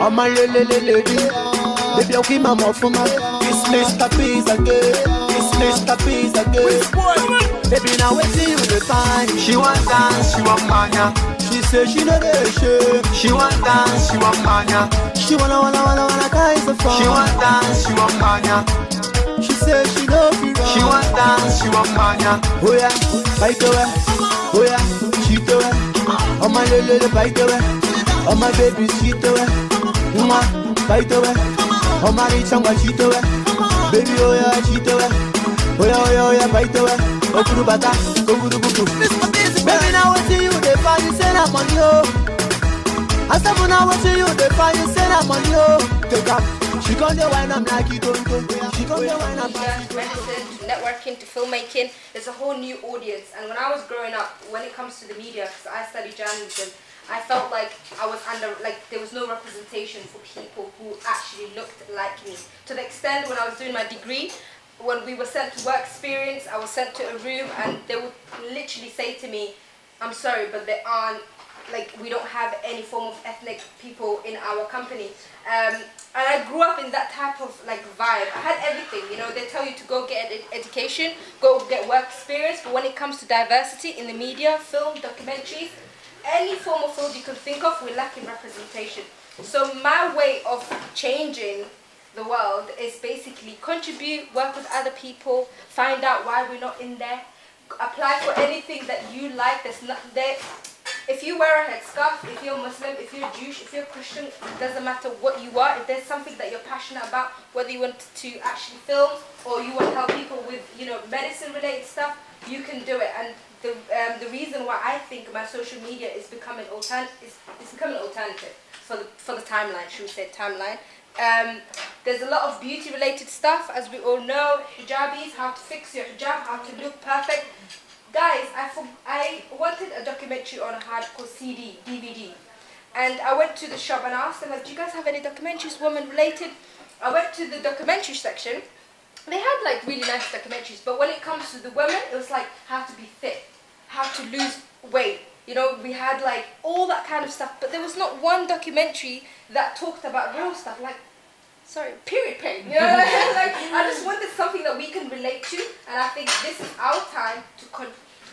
I'm a lady. Baby, I'll keep my mouth for my. It's Mr. Peace again. It's Mr. Peace again. Baby, now we see you define. She want dance, she want mania. She say she know the shit. She want dance, she want mania. She wanna guys the fun. She want dance, she want mania. She say she know be wrong. She want dance, she want mania. Oh yeah, bite the way. Oh yeah, cheat the way. Oh my little bite the way. Oh my baby cheat the way. Bite the way. Oh my rich and cheat the way. Baby oh yeah cheat the way. Oh yeah bite the way. Oh kuru bata, oh kuru buku. Baby now what see you they find you say I'm on you. I said now what see you they find you say I'm on you. Take up. She gon' the wine I'm like you don't. She gon' the wine I'm like medicine to networking to filmmaking. There's a whole new audience. And when I was growing up, when it comes to the media, because I studied journalism, I felt like I was there was no representation for people who actually looked like me. To the extent when I was doing my degree, when we were sent to work experience, I was sent to a room and they would literally say to me, I'm sorry, but there aren't, we don't have any form of ethnic people in our company. And I grew up in that type of vibe. I had everything, they tell you to go get an education, go get work experience, but when it comes to diversity in the media, film, documentaries, any form of field you can think of, we're lacking representation. So my way of changing the world is basically contribute, work with other people, find out why we're not in there, apply for anything that you like that's not there. If you wear a headscarf, if you're Muslim, if you're Jewish, if you're Christian, it doesn't matter what you are. If there's something that you're passionate about, whether you want to actually film or you want to help people with medicine related stuff, you can do it. And the reason why I think my social media is becoming alternative for the timeline, should we say timeline. There's a lot of beauty related stuff, as we all know, hijabis, how to fix your hijab, how to look perfect. Guys, I wanted a documentary on a hardcore CD, DVD, and I went to the shop and I asked them, do you guys have any documentaries women related? I went to the documentary section. They had really nice documentaries, but when it comes to the women, it was how to be fit, how to lose weight. We had all that kind of stuff, but there was not one documentary that talked about real stuff, period pain. I just wanted something that we can relate to, and I think this is our time to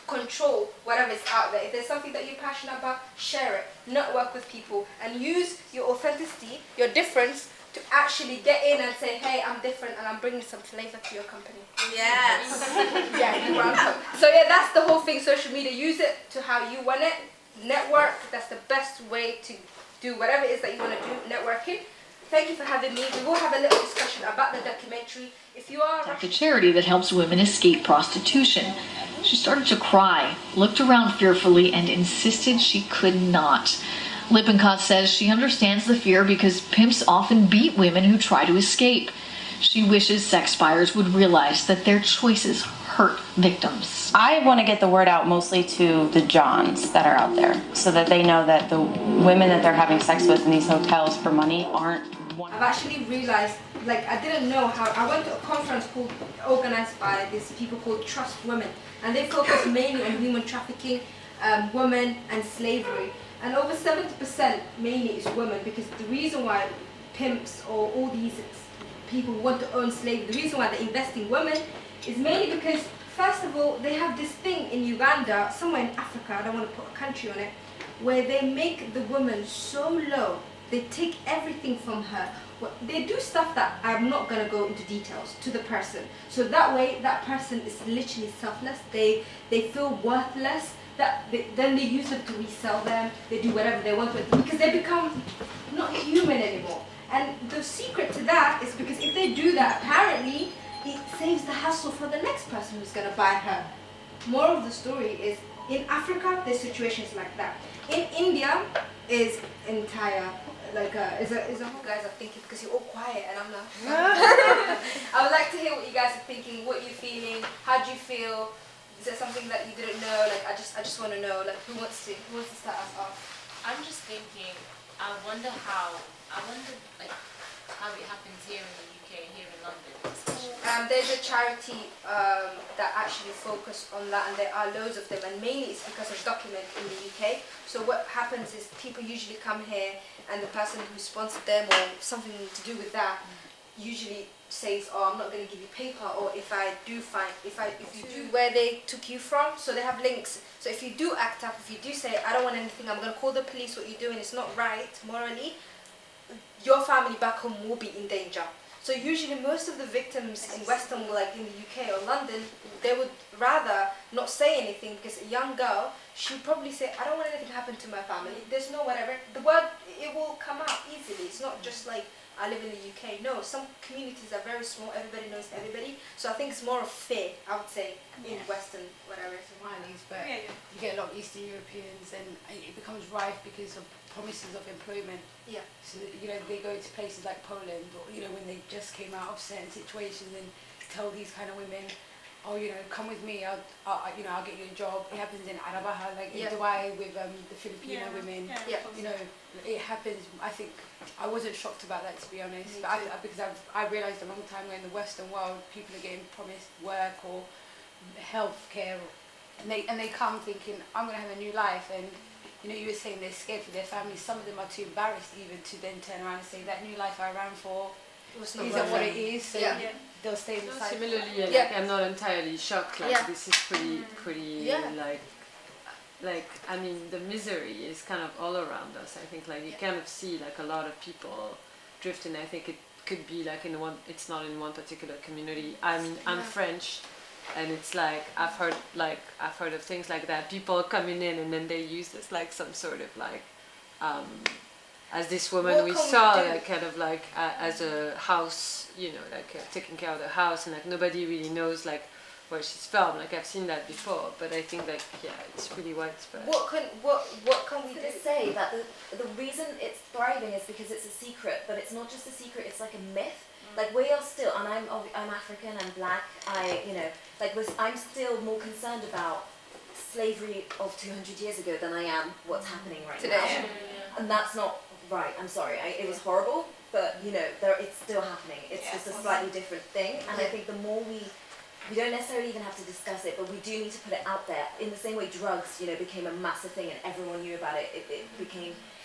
control whatever is out there. If there's something that you're passionate about, share it, network with people, and use your authenticity, your difference, to actually get in and say, hey, I'm different and I'm bringing some flavor to your company. Yes. Yeah, you're welcome. So yeah, that's the whole thing, social media. Use it to how you want it. Network, that's the best way to do whatever it is that you want to do, networking. Thank you for having me. We will have a little discussion about the documentary. If you are a charity that helps women escape prostitution. She started to cry, looked around fearfully, and insisted she could not. Lippincott says she understands the fear because pimps often beat women who try to escape. She wishes sex buyers would realize that their choices hurt victims. I want to get the word out mostly to the Johns that are out there so that they know that the women that they're having sex with in these hotels for money aren't one. I've actually realized, I didn't know how. I went to a conference organized by these people called Trust Women, and they focus mainly on human trafficking, women, and slavery. And over 70% mainly is women, because the reason why pimps or all these people want to own slaves, the reason why they invest in women is mainly because, first of all, they have this thing in Uganda, somewhere in Africa, I don't want to put a country on it, where they make the woman so low, they take everything from her. They do stuff that I'm not going to go into details to the person. So that way, that person is literally selfless, they feel worthless. Then they use them to resell them, they do whatever they want with them, because they become not human anymore. And the secret to that is because if they do that, apparently, it saves the hassle for the next person who's going to buy her. Moral of the story is, in Africa, there's situations like that. In India, is entire, is a whole guys are thinking, because you're all quiet and I'm not. I would like to hear what you guys are thinking, what you're feeling, how do you feel? Is there something that you didn't know? I just want to know. Who wants to start us off? I'm just thinking. I wonder how it happens here in the UK, here in London, especially. There's a charity that actually focus on that, and there are loads of them, and mainly it's because of Document in the UK. So what happens is people usually come here, and the person who sponsored them or something to do with that usually says, "Oh, I'm not going to give you paper," or if you do where they took you from, so they have links. So if you do act up, if you do say, "I don't want anything, I'm going to call the police. What you're doing is not right morally," your family back home will be in danger. So usually most of the victims in Western, like in the UK or London, they would rather not say anything, because a young girl, she'd probably say, "I don't want anything to happen to my family. There's no whatever." The word, it will come out easily. It's not just like, "I live in the UK." No, some communities are very small. Everybody knows everybody. So I think it's more of fear, I would say, in Western, whatever. Somalis, but you get a lot of Eastern Europeans, and it becomes rife because of promises of employment. Yeah. So they go to places like Poland, or when they just came out of certain situations, and tell these kind of women, "Oh, come with me. I'll get you a job." It happens in Arabaha, like in Dubai with the Filipino women. It happens. I think I wasn't shocked about that, to be honest, but because I realised a long time ago in the Western world, people are getting promised work or health care, and they come thinking, "I'm going to have a new life," and you were saying they're scared for their families. Some of them are too embarrassed even to then turn around and say, "That new life I ran for isn't what it is." So they'll stay in the cycle. Similarly, I'm not entirely shocked. This is pretty like I mean, the misery is kind of all around us. I think you kind of see a lot of people drifting. I think it could be it's not in one particular community. I mean, I'm French, and it's I've heard of things like that. People coming in, and then they use this some sort of as this woman we saw, as a house, taking care of the house, and nobody really knows where she's from. I've seen that before, but I think it's really widespread. What can we just say that the reason it's thriving is because it's a secret, but it's not just a secret, it's like a myth. We are still, and I'm African, I'm black, I'm still more concerned about slavery of 200 years ago than I am what's happening right today. Now. And that's not right, I'm sorry, it was horrible, but it's still happening. It's just a slightly different thing, and I think the more we don't necessarily even have to discuss it, but we do need to put it out there. In the same way drugs, became a massive thing and everyone knew about it.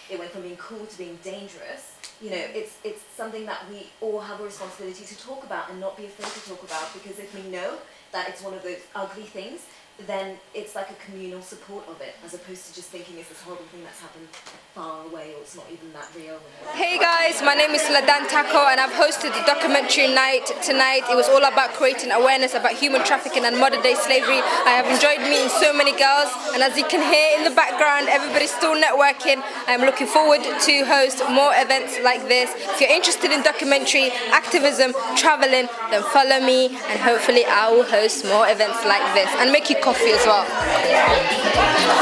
It went from being cool to being dangerous. It's something that we all have a responsibility to talk about and not be afraid to talk about, because if we know that it's one of those ugly things, then it's like a communal support of it, as opposed to just thinking it's this horrible thing that's happened far away, or it's not even that real. Hey guys, my name is Ladan Takow, and I've hosted the documentary night tonight. It was all about creating awareness about human trafficking and modern day slavery. I have enjoyed meeting so many girls, and as you can hear in the background, everybody's still networking. I'm looking forward to host more events like this. If you're interested in documentary, activism, traveling, then follow me, and hopefully I will host more events like this and make you coffee as well.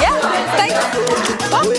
Yeah, thanks. Bye.